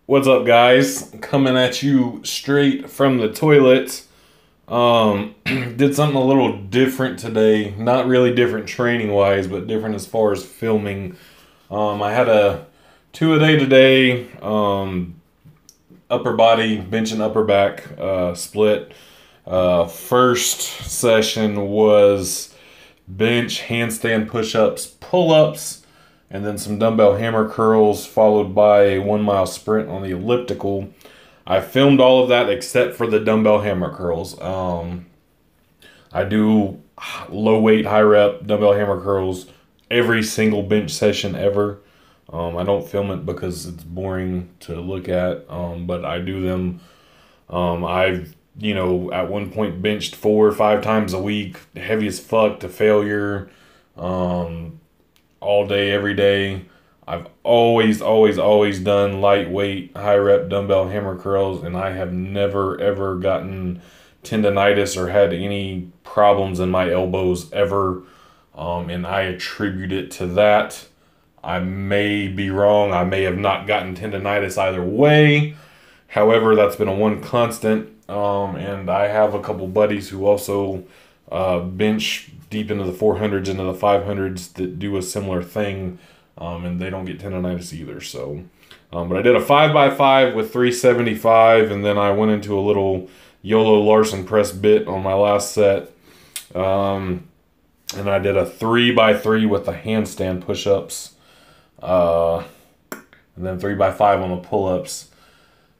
What's up, guys? Coming at you straight from the toilet. Did something a little different today. Not really different training wise, but different as far as filming. I had a 2-a-day today. Upper body, bench and upper back split. First session was bench, handstand push-ups, pull-ups, and then some dumbbell hammer curls, followed by a 1-mile sprint on the elliptical. I filmed all of that except for the dumbbell hammer curls. I do low weight, high rep dumbbell hammer curls every single bench session ever. I don't film it because it's boring to look at, but I do them. I've, at one point benched 4 or 5 times a week, heavy as fuck to failure, all day, every day. I've always done lightweight, high rep dumbbell hammer curls, and I have never ever gotten tendonitis or had any problems in my elbows ever. And I attribute it to that. I may be wrong. I may have not gotten tendonitis either way. However, that's been a one constant. And I have a couple buddies who also bench deep into the 400s, into the 500s that do a similar thing. And they don't get tendonitis either. So, but I did a 5x5 with 375, and then I went into a little YOLO Larson press bit on my last set. And I did a 3x3 with the handstand push-ups. And then 3x5 on the pull-ups.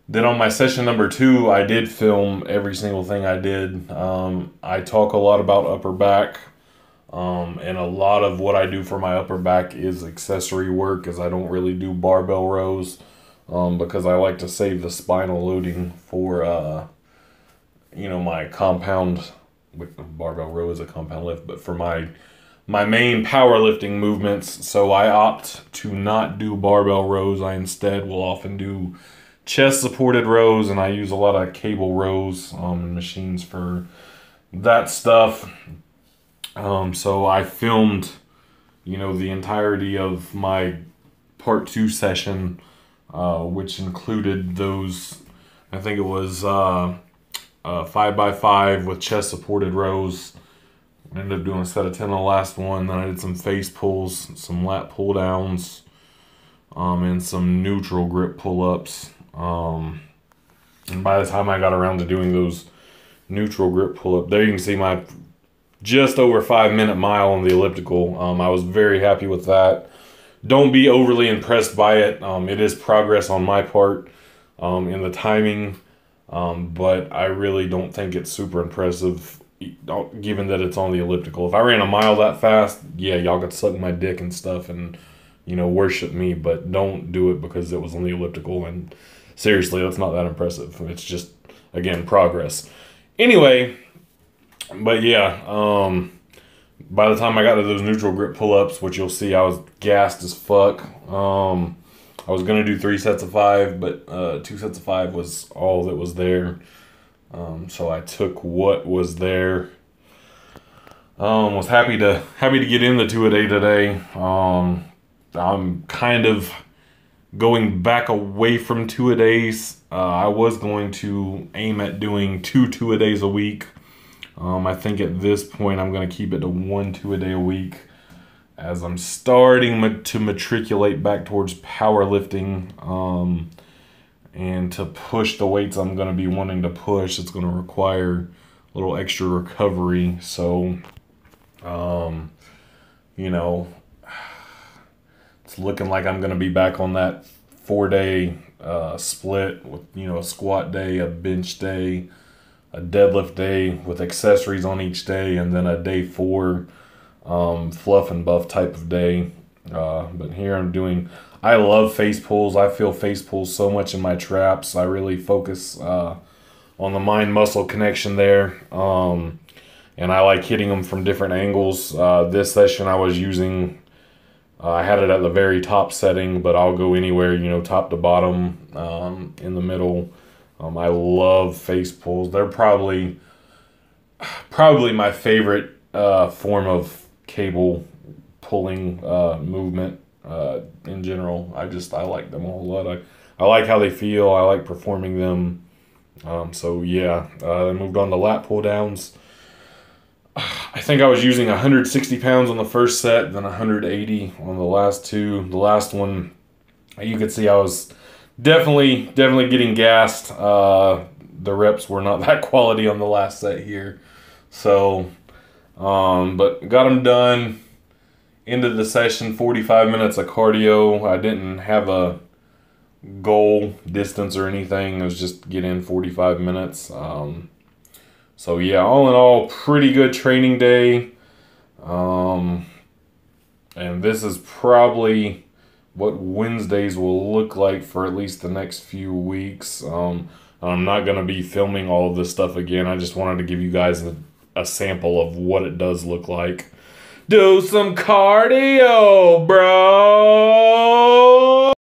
Then on my session number 2, I did film every single thing I did. I talk a lot about upper back. And a lot of what I do for my upper back is accessory work, as I don't really do barbell rows, because I like to save the spinal loading for, my compound. Barbell row is a compound lift, but for my main powerlifting movements. So I opt to not do barbell rows. I instead will often do chest supported rows, and I use a lot of cable rows and machines for that stuff. So I filmed, the entirety of my part 2 session, which included those, I think it was 5x5 with chest supported rows. I ended up doing a set of 10 on the last one. Then I did some face pulls, some lat pull downs, and some neutral grip pull-ups. And by the time I got around to doing those neutral grip pull-up, there you can see my just over 5-minute mile on the elliptical. I was very happy with that. Don't be overly impressed by it. It is progress on my part in the timing, but I really don't think it's super impressive, given that it's on the elliptical. If I ran a mile that fast, yeah, y'all could suck my dick and stuff and, worship me, but don't do it because it was on the elliptical. And seriously, that's not that impressive. It's just, again, progress. Anyway, but yeah, by the time I got to those neutral grip pull-ups, which you'll see I was gassed as fuck. I was going to do 3 sets of 5, but 2 sets of 5 was all that was there. So I took what was there. Was happy to get in the 2-a-day today. I'm kind of going back away from 2-a-days. I was going to aim at doing 2 2-a-days a week. I think at this point I'm going to keep it to 1 2-a-day a week, as I'm starting to matriculate back towards powerlifting, and to push the weights I'm going to be wanting to push. It's going to require a little extra recovery. So, it's looking like I'm going to be back on that 4-day split with, a squat day, a bench day, a deadlift day with accessories on each day, and then a day 4 fluff and buff type of day. But here I love face pulls. I feel face pulls so much in my traps. I really focus on the mind-muscle connection there. And I like hitting them from different angles. This session I was using, I had it at the very top setting, but I'll go anywhere, top to bottom, in the middle. I love face pulls. They're probably my favorite form of cable pulling movement in general. I like them a whole lot. I like how they feel. I like performing them. So yeah, I moved on to lat pull downs. I think I was using 160 pounds on the first set, then 180 on the last two. The last one, you could see I was definitely getting gassed. The reps were not that quality on the last set here. So, but got them done. Ended the session, 45 minutes of cardio. I didn't have a goal distance or anything. It was just get in 45 minutes. So yeah, all in all, pretty good training day. And this is probably what Wednesdays will look like for at least the next few weeks. I'm not going to be filming all of this stuff again. I just wanted to give you guys a sample of what it does look like. Do some cardio, bro!